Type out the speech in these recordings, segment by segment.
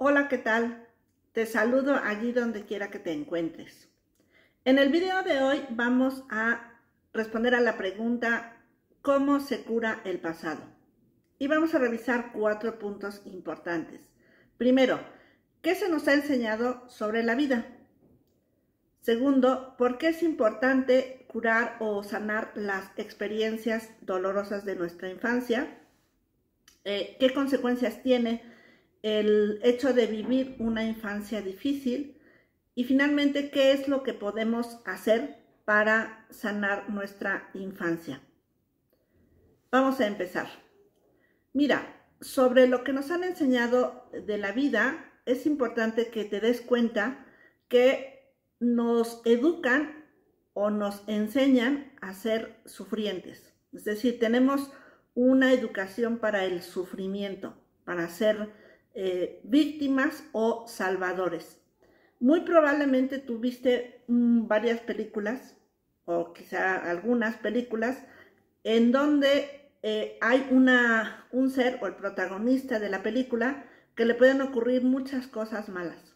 Hola, ¿qué tal? Te saludo allí donde quiera que te encuentres. En el video de hoy vamos a responder a la pregunta ¿cómo se cura el pasado? Y vamos a revisar 4 puntos importantes. Primero, ¿qué se nos ha enseñado sobre la vida? Segundo, ¿por qué es importante curar o sanar las experiencias dolorosas de nuestra infancia? ¿Qué consecuencias tiene el hecho de vivir una infancia difícil? Y finalmente, ¿qué es lo que podemos hacer para sanar nuestra infancia? Vamos a empezar. Mira, sobre lo que nos han enseñado de la vida, es importante que te des cuenta que nos educan o nos enseñan a ser sufrientes. Es decir, tenemos una educación para el sufrimiento, para ser víctimas o salvadores. Muy probablemente tuviste varias películas, o quizá algunas películas, en donde hay un ser o el protagonista de la película que le pueden ocurrir muchas cosas malas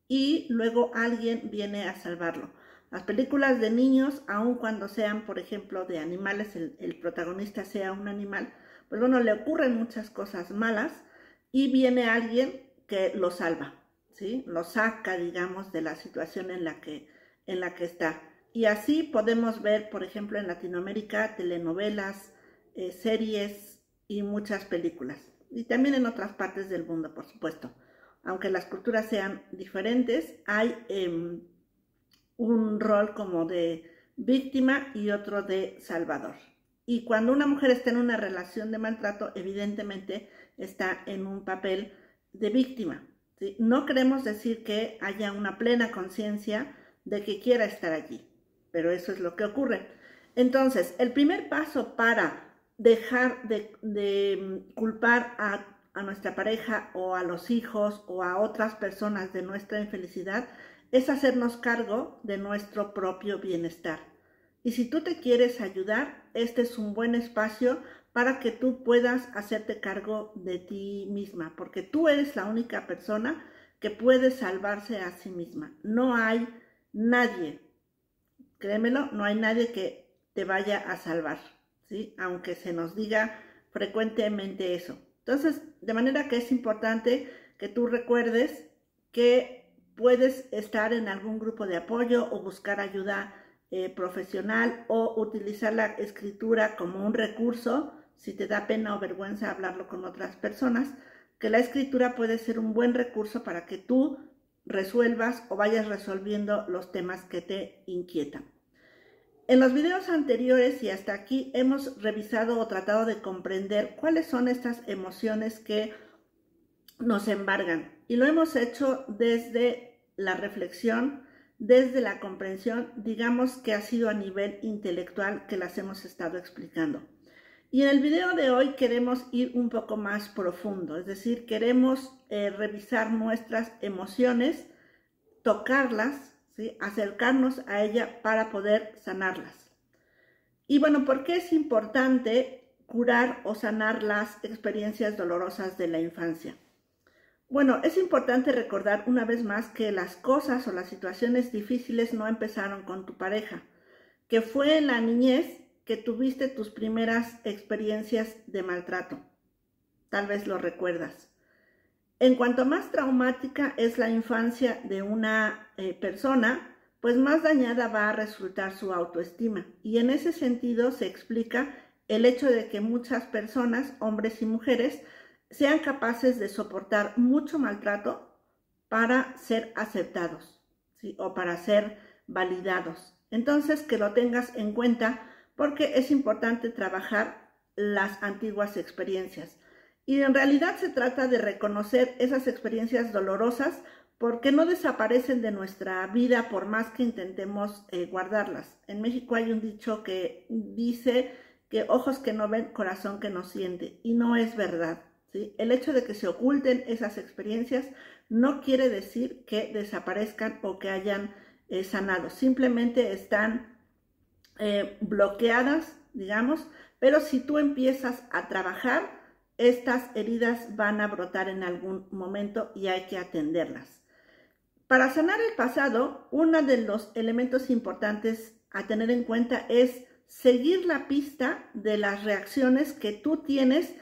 y luego alguien viene a salvarlo. Las películas de niños, aun cuando sean, por ejemplo, de animales, el protagonista sea un animal, pues bueno, le ocurren muchas cosas malas y viene alguien que lo salva, ¿sí? Lo saca, digamos, de la situación en la que está. Y así podemos ver, por ejemplo, en Latinoamérica, telenovelas, series y muchas películas. Y también en otras partes del mundo, por supuesto. Aunque las culturas sean diferentes, hay un rol como de víctima y otro de salvador. Y cuando una mujer está en una relación de maltrato, evidentemente está en un papel de víctima, ¿sí? No queremos decir que haya una plena conciencia de que quiera estar allí, pero eso es lo que ocurre. Entonces, el primer paso para dejar de culpar a nuestra pareja o a los hijos o a otras personas de nuestra infelicidad es hacernos cargo de nuestro propio bienestar. Y si tú te quieres ayudar, este es un buen espacio para que tú puedas hacerte cargo de ti misma, porque tú eres la única persona que puede salvarse a sí misma. No hay nadie, créemelo, no hay nadie que te vaya a salvar, ¿sí? Aunque se nos diga frecuentemente eso. Entonces, de manera que es importante que tú recuerdes que puedes estar en algún grupo de apoyo o buscar ayuda profesional o utilizar la escritura como un recurso si te da pena o vergüenza hablarlo con otras personas, que la escritura puede ser un buen recurso para que tú resuelvas o vayas resolviendo los temas que te inquietan. En los videos anteriores y hasta aquí hemos revisado o tratado de comprender cuáles son estas emociones que nos embargan, y lo hemos hecho desde la reflexión, desde la comprensión, digamos que ha sido a nivel intelectual que las hemos estado explicando. Y en el video de hoy queremos ir un poco más profundo, es decir, queremos revisar nuestras emociones, tocarlas, ¿sí? Acercarnos a ella para poder sanarlas. Y bueno, ¿por qué es importante curar o sanar las experiencias dolorosas de la infancia? Bueno, es importante recordar una vez más que las cosas o las situaciones difíciles no empezaron con tu pareja, que fue en la niñez que tuviste tus primeras experiencias de maltrato. Tal vez lo recuerdas. En cuanto más traumática es la infancia de una persona, pues más dañada va a resultar su autoestima. Y en ese sentido se explica el hecho de que muchas personas, hombres y mujeres, sean capaces de soportar mucho maltrato para ser aceptados, ¿sí? O para ser validados. Entonces, que lo tengas en cuenta porque es importante trabajar las antiguas experiencias. Y en realidad se trata de reconocer esas experiencias dolorosas porque no desaparecen de nuestra vida por más que intentemos guardarlas. En México hay un dicho que dice que ojos que no ven, corazón que no siente, y no es verdad, ¿sí? El hecho de que se oculten esas experiencias no quiere decir que desaparezcan o que hayan sanado, simplemente están bloqueadas, digamos, pero si tú empiezas a trabajar estas heridas van a brotar en algún momento y hay que atenderlas. Para sanar el pasado, uno de los elementos importantes a tener en cuenta es seguir la pista de las reacciones que tú tienes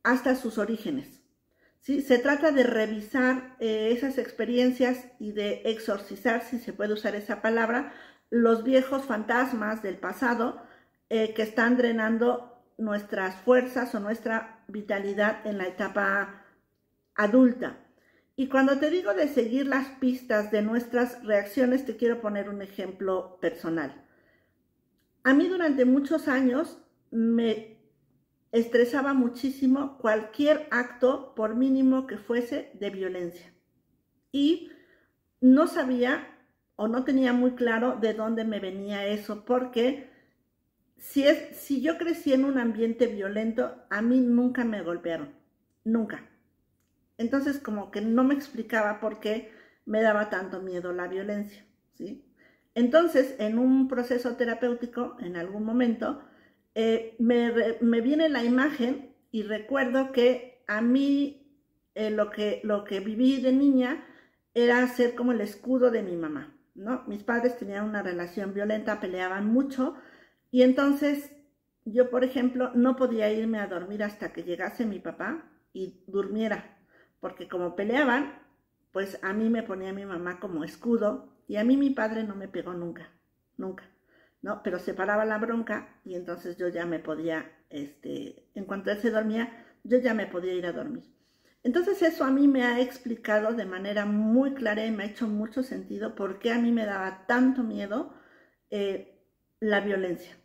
hasta sus orígenes. ¿Sí? Se trata de revisar esas experiencias y de exorcizar, si se puede usar esa palabra, los viejos fantasmas del pasado que están drenando nuestras fuerzas o nuestra vitalidad en la etapa adulta. Y cuando te digo de seguir las pistas de nuestras reacciones, te quiero poner un ejemplo personal. A mí durante muchos años me estresaba muchísimo cualquier acto, por mínimo que fuese, de violencia. Y no sabía o no tenía muy claro de dónde me venía eso, porque si yo crecí en un ambiente violento, a mí nunca me golpearon, nunca. Entonces como que no me explicaba por qué me daba tanto miedo la violencia, ¿sí? Entonces en un proceso terapéutico, en algún momento, me viene la imagen y recuerdo que a mí lo que viví de niña era ser como el escudo de mi mamá, ¿no? Mis padres tenían una relación violenta, peleaban mucho y entonces yo, por ejemplo, no podía irme a dormir hasta que llegase mi papá y durmiera, porque como peleaban, pues a mí me ponía mi mamá como escudo y a mí mi padre no me pegó nunca, nunca. ¿No? Pero se paraba la bronca y entonces yo ya me podía, en cuanto él se dormía, yo ya me podía ir a dormir. Entonces eso a mí me ha explicado de manera muy clara y me ha hecho mucho sentido por qué a mí me daba tanto miedo la violencia,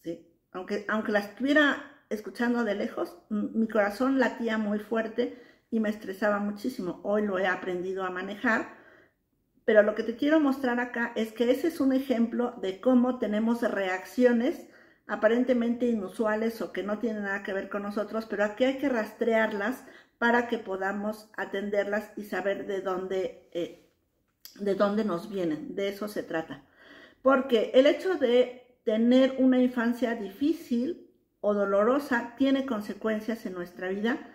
¿sí? Aunque la estuviera escuchando de lejos, mi corazón latía muy fuerte y me estresaba muchísimo. Hoy lo he aprendido a manejar. Pero lo que te quiero mostrar acá es que ese es un ejemplo de cómo tenemos reacciones aparentemente inusuales o que no tienen nada que ver con nosotros, pero aquí hay que rastrearlas para que podamos atenderlas y saber de dónde nos vienen. De eso se trata. Porque el hecho de tener una infancia difícil o dolorosa tiene consecuencias en nuestra vida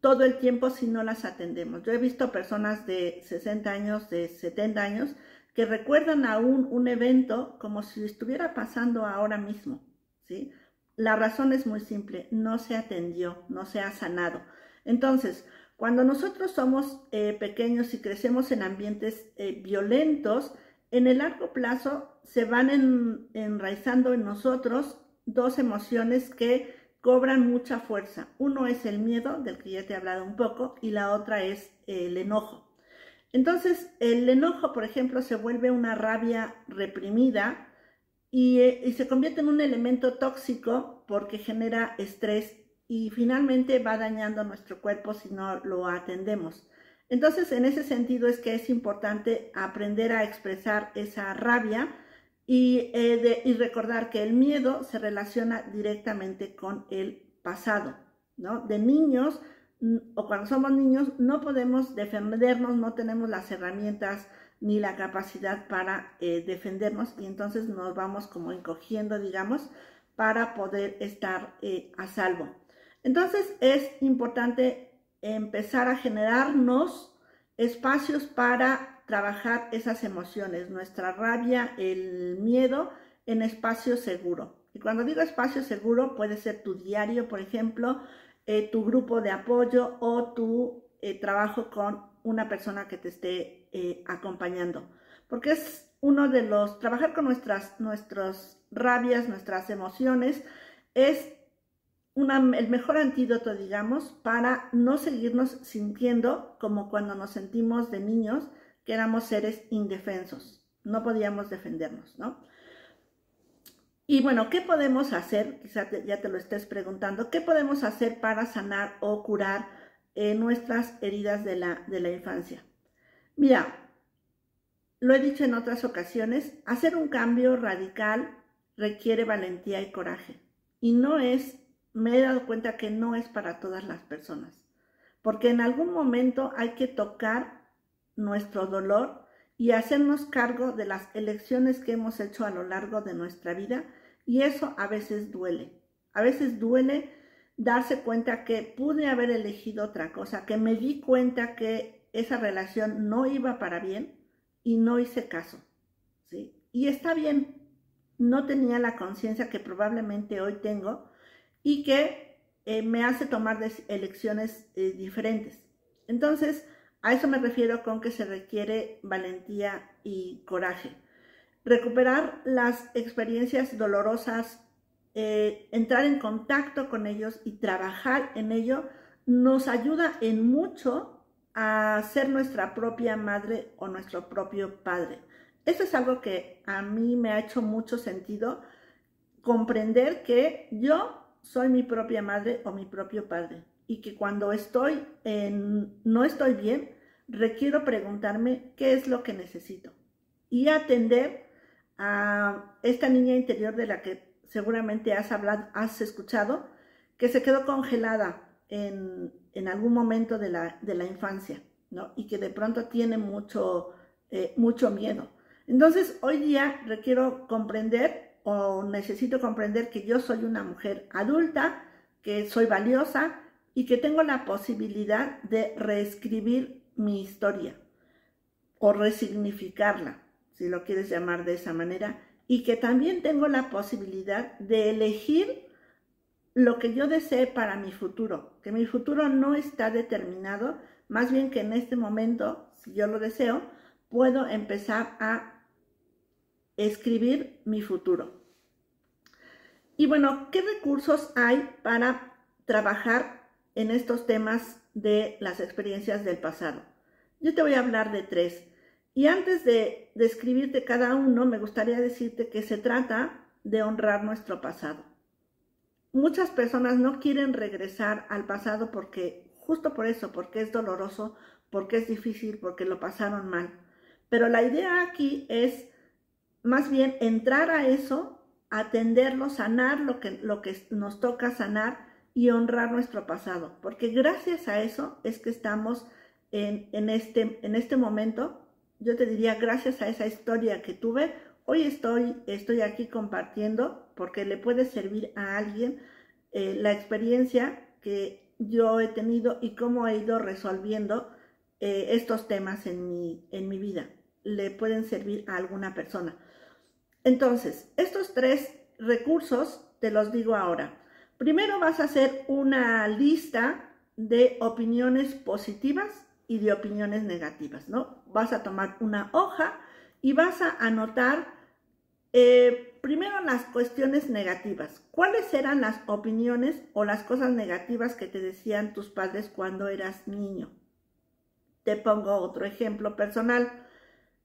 todo el tiempo si no las atendemos. Yo he visto personas de 60 años, de 70 años, que recuerdan aún un evento como si estuviera pasando ahora mismo, ¿sí? La razón es muy simple, no se atendió, no se ha sanado. Entonces, cuando nosotros somos pequeños y crecemos en ambientes violentos, en el largo plazo se van enraizando en nosotros dos emociones que cobran mucha fuerza. Uno es el miedo, del que ya te he hablado un poco, y la otra es el enojo. Entonces, el enojo, por ejemplo, se vuelve una rabia reprimida y se convierte en un elemento tóxico porque genera estrés y finalmente va dañando nuestro cuerpo si no lo atendemos. Entonces, en ese sentido es que es importante aprender a expresar esa rabia y recordar que el miedo se relaciona directamente con el pasado, ¿no? De niños o cuando somos niños no podemos defendernos, no tenemos las herramientas ni la capacidad para defendernos y entonces nos vamos como encogiendo, digamos, para poder estar a salvo. Entonces es importante empezar a generarnos espacios para trabajar esas emociones, nuestra rabia, el miedo, en espacio seguro. Y cuando digo espacio seguro, puede ser tu diario, por ejemplo, tu grupo de apoyo o tu trabajo con una persona que te esté acompañando. Porque es uno de los, trabajar con nuestras rabias, nuestras emociones, es el mejor antídoto, digamos, para no seguirnos sintiendo como cuando nos sentimos de niños, que éramos seres indefensos, no podíamos defendernos, ¿no? Y bueno, ¿qué podemos hacer? Quizá ya te lo estés preguntando, ¿qué podemos hacer para sanar o curar nuestras heridas de la infancia? Mira, lo he dicho en otras ocasiones, hacer un cambio radical requiere valentía y coraje. Y me he dado cuenta que no es para todas las personas, porque en algún momento hay que tocar nuestro dolor y hacernos cargo de las elecciones que hemos hecho a lo largo de nuestra vida y eso a veces duele. A veces duele darse cuenta que pude haber elegido otra cosa, que me di cuenta que esa relación no iba para bien y no hice caso, ¿sí? Y está bien, no tenía la conciencia que probablemente hoy tengo y que me hace tomar elecciones diferentes. Entonces, a eso me refiero con que se requiere valentía y coraje. Recuperar las experiencias dolorosas, entrar en contacto con ellos y trabajar en ello nos ayuda en mucho a ser nuestra propia madre o nuestro propio padre. Eso es algo que a mí me ha hecho mucho sentido, comprender que yo soy mi propia madre o mi propio padre y que cuando no estoy bien, requiero preguntarme qué es lo que necesito y atender a esta niña interior de la que seguramente has escuchado, que se quedó congelada en algún momento de la infancia, ¿no? Y que de pronto tiene mucho miedo. Entonces, hoy día requiero comprender o necesito comprender que yo soy una mujer adulta, que soy valiosa y que tengo la posibilidad de reescribir mi historia o resignificarla, si lo quieres llamar de esa manera, y que también tengo la posibilidad de elegir lo que yo desee para mi futuro, que mi futuro no está determinado, más bien que en este momento, si yo lo deseo, puedo empezar a escribir mi futuro. Y bueno, ¿qué recursos hay para trabajar en estos temas de las experiencias del pasado? Yo te voy a hablar de 3. Y antes de describirte cada uno, me gustaría decirte que se trata de honrar nuestro pasado. Muchas personas no quieren regresar al pasado justo por eso, porque es doloroso, porque es difícil, porque lo pasaron mal. Pero la idea aquí es más bien entrar a eso, atenderlo, sanar lo que nos toca sanar y honrar nuestro pasado, porque gracias a eso es que estamos en este momento. Yo te diría, gracias a esa historia que tuve, hoy estoy aquí compartiendo, porque le puede servir a alguien la experiencia que yo he tenido y cómo he ido resolviendo estos temas en mi vida. Le pueden servir a alguna persona. Entonces, estos 3 recursos te los digo ahora. Primero vas a hacer una lista de opiniones positivas y de opiniones negativas, ¿no? Vas a tomar una hoja y vas a anotar primero las cuestiones negativas. ¿Cuáles eran las opiniones o las cosas negativas que te decían tus padres cuando eras niño? Te pongo otro ejemplo personal.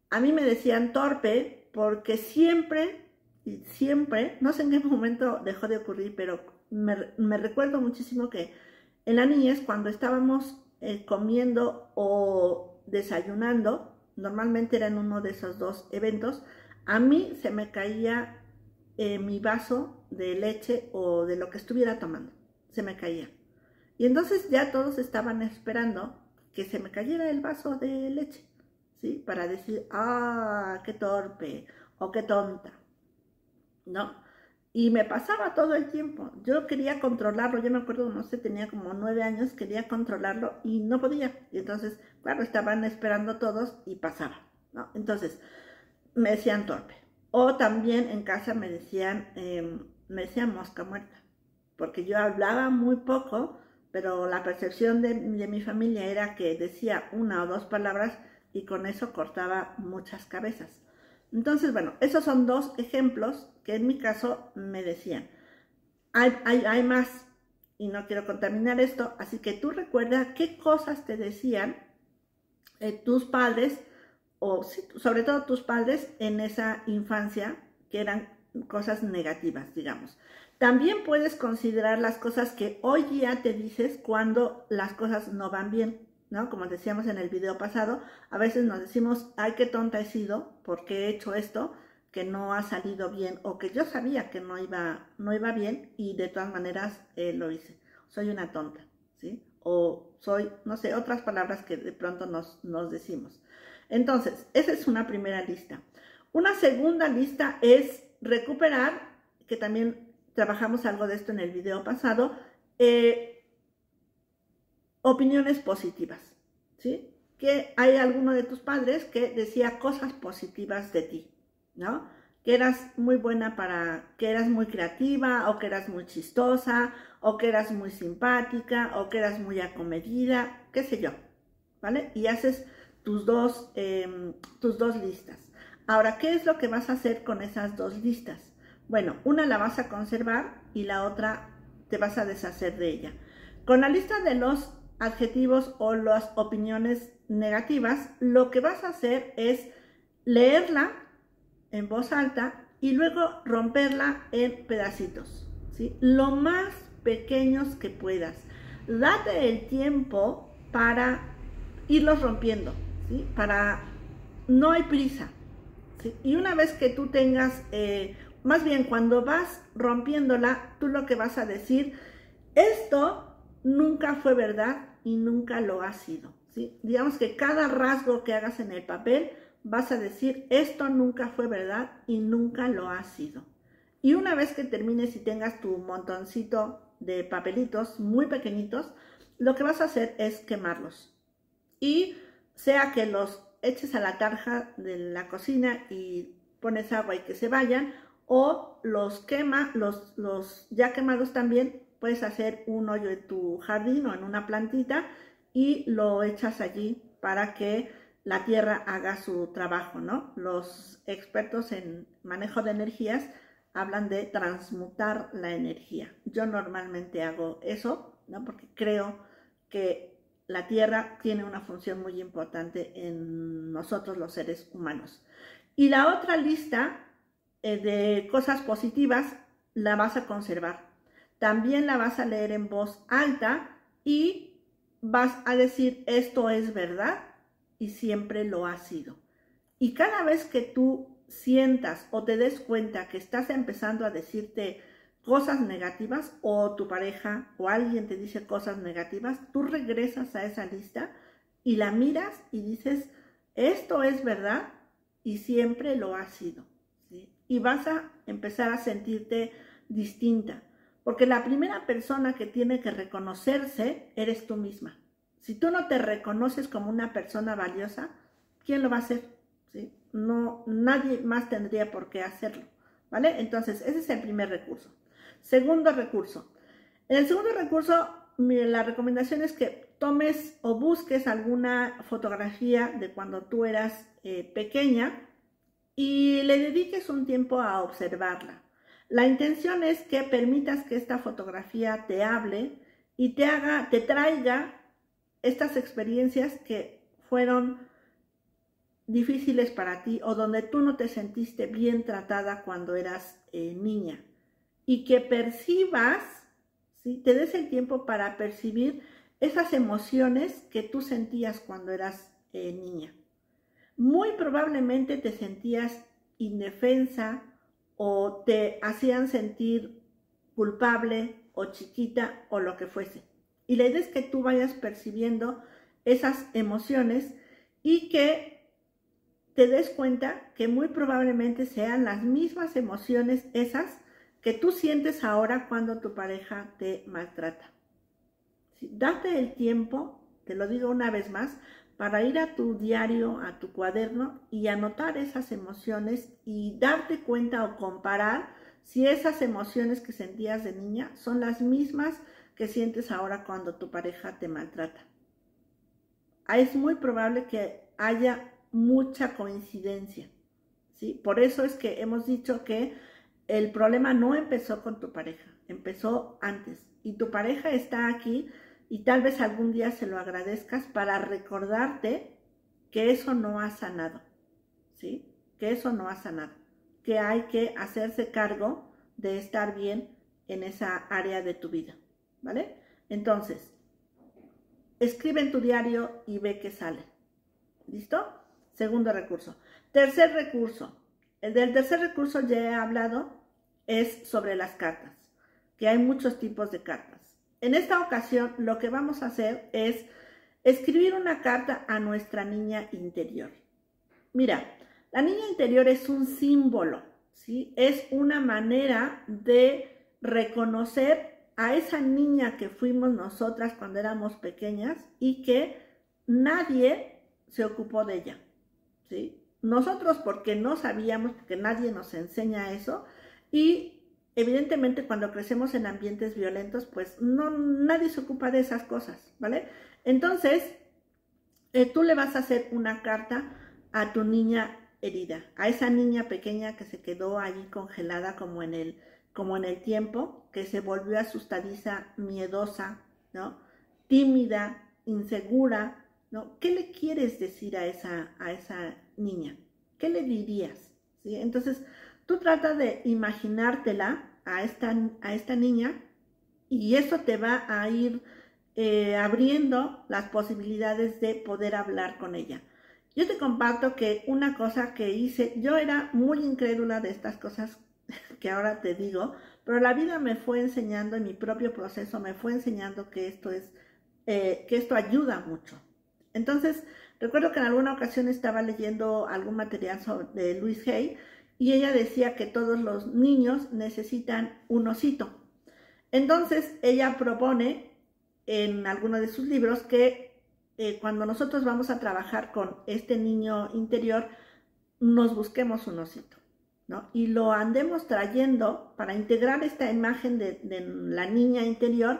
A mí me decían torpe porque siempre, no sé en qué momento dejó de ocurrir, pero me recuerdo muchísimo que en la niñez, cuando estábamos comiendo o desayunando, normalmente era en uno de esos 2 eventos, a mí se me caía mi vaso de leche o de lo que estuviera tomando, se me caía. Y entonces ya todos estaban esperando que se me cayera el vaso de leche, ¿sí? Para decir, qué torpe o qué tonta, ¿no? Y me pasaba todo el tiempo. Yo quería controlarlo. Yo me acuerdo, no sé, tenía como 9 años, quería controlarlo y no podía. Y entonces, claro, estaban esperando todos y pasaba, ¿no? Entonces, me decían torpe. O también en casa me decían mosca muerta. Porque yo hablaba muy poco, pero la percepción de mi familia era que decía 1 o 2 palabras y con eso cortaba muchas cabezas. Entonces, bueno, esos son 2 ejemplos que en mi caso me decían. Hay más y no quiero contaminar esto, así que tú recuerda qué cosas te decían tus padres, o sobre todo tus padres en esa infancia, que eran cosas negativas, digamos. También puedes considerar las cosas que hoy día te dices cuando las cosas no van bien, ¿no? Como decíamos en el video pasado, a veces nos decimos, ay, qué tonta he sido porque he hecho esto que no ha salido bien, o que yo sabía que no iba bien y de todas maneras lo hice. Soy una tonta, ¿sí? O soy, no sé, otras palabras que de pronto nos decimos. Entonces, esa es una primera lista. Una segunda lista es recuperar, que también trabajamos algo de esto en el video pasado, opiniones positivas, ¿sí? Que hay alguno de tus padres que decía cosas positivas de ti, ¿no? Que eras muy buena que eras muy creativa, o que eras muy chistosa, o que eras muy simpática, o que eras muy acomedida, qué sé yo, ¿vale? Y haces tus dos listas. Ahora, ¿qué es lo que vas a hacer con esas dos listas? Bueno, una la vas a conservar y la otra te vas a deshacer de ella. Con la lista de los adjetivos o las opiniones negativas, lo que vas a hacer es leerla en voz alta y luego romperla en pedacitos, ¿sí? Lo más pequeños que puedas. Date el tiempo para irlos rompiendo, ¿sí? No hay prisa, ¿sí? Y una vez que tú tengas, más bien cuando vas rompiéndola, tú lo que vas a decir, esto nunca fue verdad y nunca lo ha sido, ¿sí? Digamos que cada rasgo que hagas en el papel, vas a decir, esto nunca fue verdad y nunca lo ha sido. Y una vez que termines y tengas tu montoncito de papelitos muy pequeñitos, lo que vas a hacer es quemarlos. Y sea que los eches a la tarja de la cocina y pones agua y que se vayan, o los ya quemados también, puedes hacer un hoyo en tu jardín o en una plantita y lo echas allí para que la tierra haga su trabajo, ¿no? Los expertos en manejo de energías hablan de transmutar la energía. Yo normalmente hago eso, ¿no? Porque creo que la tierra tiene una función muy importante en nosotros los seres humanos. Y la otra lista de cosas positivas la vas a conservar. También la vas a leer en voz alta y vas a decir, esto es verdad y siempre lo ha sido. Y cada vez que tú sientas o te des cuenta que estás empezando a decirte cosas negativas, o tu pareja o alguien te dice cosas negativas, tú regresas a esa lista y la miras y dices, esto es verdad y siempre lo ha sido, ¿sí? Y vas a empezar a sentirte distinta, porque la primera persona que tiene que reconocerse eres tú misma. Si tú no te reconoces como una persona valiosa, ¿quién lo va a hacer? ¿Sí? No, nadie más tendría por qué hacerlo, ¿vale? Entonces, ese es el primer recurso. Segundo recurso. En el segundo recurso, la recomendación es que tomes o busques alguna fotografía de cuando tú eras pequeña y le dediques un tiempo a observarla. La intención es que permitas que esta fotografía te hable y te traiga estas experiencias que fueron difíciles para ti o donde tú no te sentiste bien tratada cuando eras niña, y que percibas, ¿sí? Te des el tiempo para percibir esas emociones que tú sentías cuando eras niña. Muy probablemente te sentías indefensa o te hacían sentir culpable o chiquita o lo que fuese. Y la idea es que tú vayas percibiendo esas emociones y que te des cuenta que muy probablemente sean las mismas emociones esas que tú sientes ahora cuando tu pareja te maltrata. ¿Sí? Date el tiempo, te lo digo una vez más, para ir a tu diario, a tu cuaderno y anotar esas emociones y darte cuenta o comparar si esas emociones que sentías de niña son las mismas que sientes ahora cuando tu pareja te maltrata. Es muy probable que haya mucha coincidencia, ¿sí? Por eso es que hemos dicho que el problema no empezó con tu pareja, empezó antes. Y tu pareja está aquí y tal vez algún día se lo agradezcas para recordarte que eso no ha sanado, ¿sí? Que eso no ha sanado, que hay que hacerse cargo de estar bien en esa área de tu vida, ¿vale? Entonces, escribe en tu diario y ve qué sale. ¿Listo? Segundo recurso. Tercer recurso. El del tercer recurso ya he hablado, es sobre las cartas, que hay muchos tipos de cartas. En esta ocasión lo que vamos a hacer es escribir una carta a nuestra niña interior. Mira, la niña interior es un símbolo, ¿sí? Es una manera de reconocer a esa niña que fuimos nosotras cuando éramos pequeñas y que nadie se ocupó de ella, ¿sí? Nosotros porque no sabíamos, porque nadie nos enseña eso, y evidentemente cuando crecemos en ambientes violentos, pues nadie se ocupa de esas cosas, ¿vale? Entonces, tú le vas a hacer una carta a tu niña herida, a esa niña pequeña que se quedó allí congelada como en el tiempo, que se volvió asustadiza, miedosa, ¿no? Tímida, insegura, ¿no? ¿Qué le quieres decir a esa niña? ¿Qué le dirías? ¿Sí? Entonces, tú trata de imaginártela a esta niña y eso te va a ir abriendo las posibilidades de poder hablar con ella. Yo te comparto que una cosa que hice, yo era muy incrédula de estas cosas que ahora te digo, pero la vida me fue enseñando, en mi propio proceso me fue enseñando que esto ayuda mucho. Entonces, recuerdo que en alguna ocasión estaba leyendo algún material de Louise Hay y ella decía que todos los niños necesitan un osito. Entonces, ella propone en alguno de sus libros que cuando nosotros vamos a trabajar con este niño interior, nos busquemos un osito, ¿no? Y lo andemos trayendo para integrar esta imagen de la niña interior,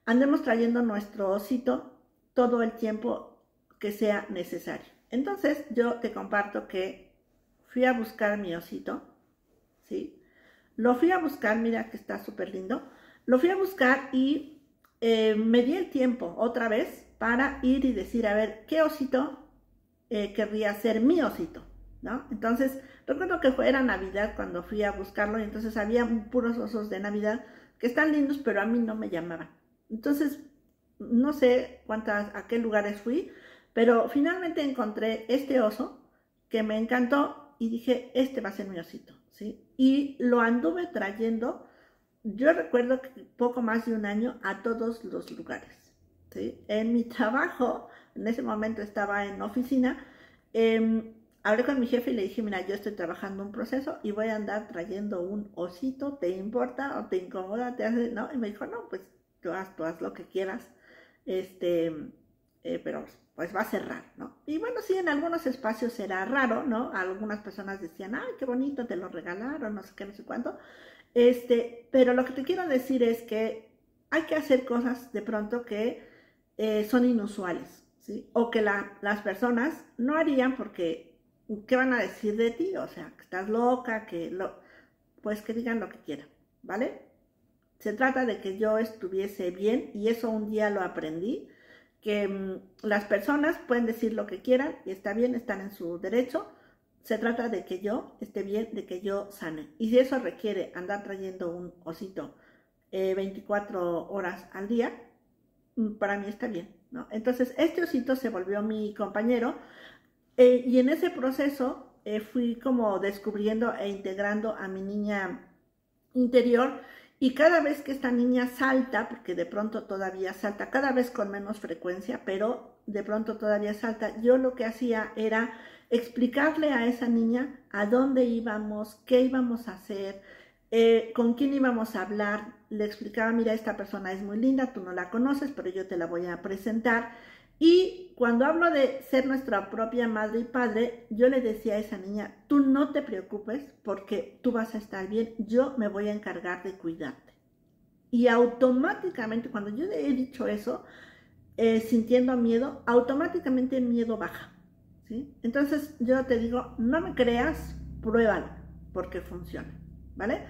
andemos trayendo nuestro osito todo el tiempo que sea necesario. Entonces yo te comparto que fui a buscar mi osito, ¿sí? Lo fui a buscar, mira que está súper lindo, lo fui a buscar y me di el tiempo otra vez para ir y decir, a ver, ¿qué osito querría ser mi osito? ¿No? Entonces, recuerdo que era Navidad cuando fui a buscarlo y entonces había puros osos de Navidad que están lindos, pero a mí no me llamaban. Entonces, no sé a qué lugares fui, pero finalmente encontré este oso que me encantó y dije, este va a ser mi osito, ¿sí? Y lo anduve trayendo, yo recuerdo que poco más de un año, a todos los lugares, ¿sí? En mi trabajo, en ese momento estaba en oficina, hablé con mi jefe y le dije, mira, yo estoy trabajando un proceso y voy a andar trayendo un osito, ¿te importa o te incomoda? ¿Te hace? ¿No? Y me dijo, no, pues tú haz lo que quieras, pero pues va a ser raro, ¿no? Y bueno, sí, en algunos espacios era raro, ¿no? Algunas personas decían, ay, qué bonito, te lo regalaron, no sé qué, no sé cuánto. Pero lo que te quiero decir es que hay que hacer cosas de pronto que son inusuales, ¿sí? O que las personas no harían porque, ¿qué van a decir de ti? O sea, que estás loca, pues que digan lo que quieran, ¿vale? Se trata de que yo estuviese bien y eso un día lo aprendí, que las personas pueden decir lo que quieran y está bien, están en su derecho. Se trata de que yo esté bien, de que yo sane. Y si eso requiere andar trayendo un osito 24 horas al día, para mí está bien, ¿no? Entonces, este osito se volvió mi compañero y en ese proceso fui como descubriendo e integrando a mi niña interior. Y cada vez que esta niña salta, porque de pronto todavía salta, cada vez con menos frecuencia, pero de pronto todavía salta, yo lo que hacía era explicarle a esa niña a dónde íbamos, qué íbamos a hacer, con quién íbamos a hablar. Le explicaba, mira, esta persona es muy linda, tú no la conoces, pero yo te la voy a presentar. Y cuando hablo de ser nuestra propia madre y padre, yo le decía a esa niña, tú no te preocupes porque tú vas a estar bien, yo me voy a encargar de cuidarte. Y automáticamente, cuando yo le he dicho eso, sintiendo miedo, automáticamente el miedo baja, ¿sí? Entonces yo te digo, no me creas, pruébalo, porque funciona, ¿vale?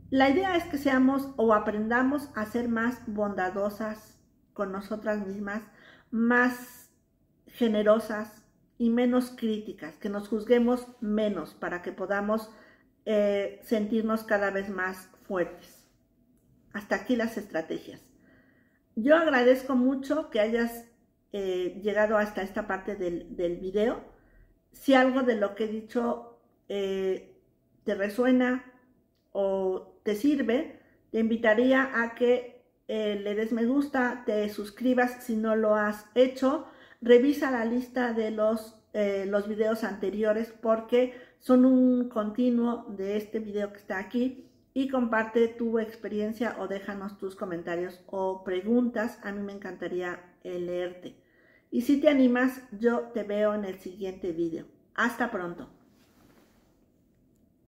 La idea es que seamos o aprendamos a ser más bondadosas con nosotras mismas, más generosas y menos críticas, que nos juzguemos menos para que podamos sentirnos cada vez más fuertes. Hasta aquí las estrategias. Yo agradezco mucho que hayas llegado hasta esta parte del video. Si algo de lo que he dicho te resuena o te sirve, te invitaría a que le des me gusta, te suscribas si no lo has hecho, revisa la lista de los videos anteriores porque son un continuo de este video que está aquí y comparte tu experiencia o déjanos tus comentarios o preguntas. A mí me encantaría leerte. Y si te animas, yo te veo en el siguiente video. Hasta pronto.